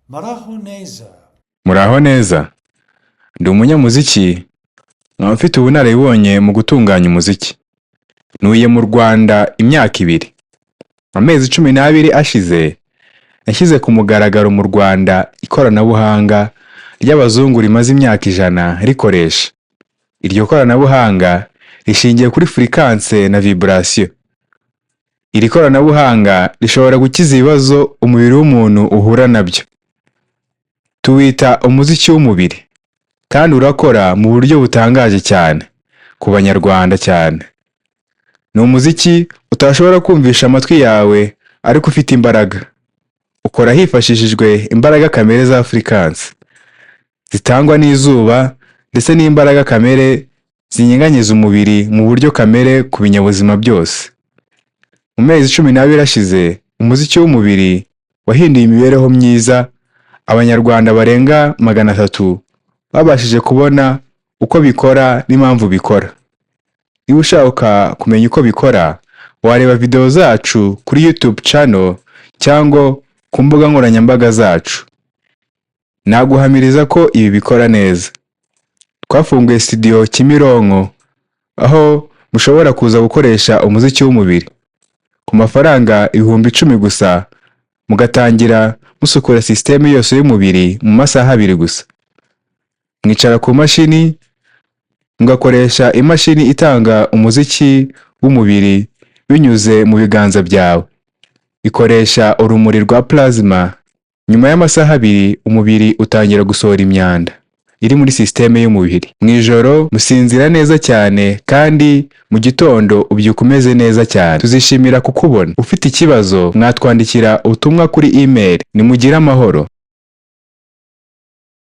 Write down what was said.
Muraho neza. Muraho neza. Ndi umunyamuziki, nkaba mfite ubunararibonye mu gutunganya umuziki. Ntuye mu Rwanda imyaka 2. Amezi 12 ashize, nashyize ku mugaragaro mu Rwanda ikoranabuhanga ry'abazungu rimaze imyaka 100 rikoresha. Iryo koranabuhanga rishingiye kuri fréquence na vibration. Iri koranabuhanga rishobora gukiza ibibazo umubiri w'umuntu uhura nabyo. Tuwita umuziki w'umubiri, kandi urakora mu buryo butangaje cyane ku banyarwanda cyane. Ni umuziki utashobora kumvisha amatwi yawe ariko ufite imbaraga. Ukora hifashishijwe imbaraga kamere za fréquence zitangwa n'izuba ndetse n'imbaraga kamere zinyeganyeza umubiri mu buryo kamere ku binyabuzima byose. Mu mezi 12 ashize, umuziki w'umubiri wahinduye imibereho myiza. Abanyarwanda barenga 300 babashije kubona uko bikora n'impamvu bikora. Niba ushaka kumenya uko bikora, wareba video zacu kuri YouTube channel cyangwa ku mbuga nkoranyambaga zacu. Naguhamiriza ko ibi bikora neza. Twafunguye studio Kimironko, aho mushobora kuza gukoresha umuziki w'umubiri ku mafaranga 10,000 gusa, mugatangira musukura systeme yose y'umubiri mu masaha 2 gusa. Mwicara ku mashini, mugakoresha imashini itanga umuziki w'umubiri binyuze mu biganza byawe. Ikoresha urumuri rwa plasma. Nyuma y'amasaha 2 umubiri utangira gusohora imyanda iri muri systeme y'umubiri. Mwijoro musinzira neza cyane, kandi mu gitondo ubyuka umeze neza cyane. Tuzishimira kukubona. Ufite ikibazo, mwatwandikira ubutumwa kuri email. Nimugire amahoro.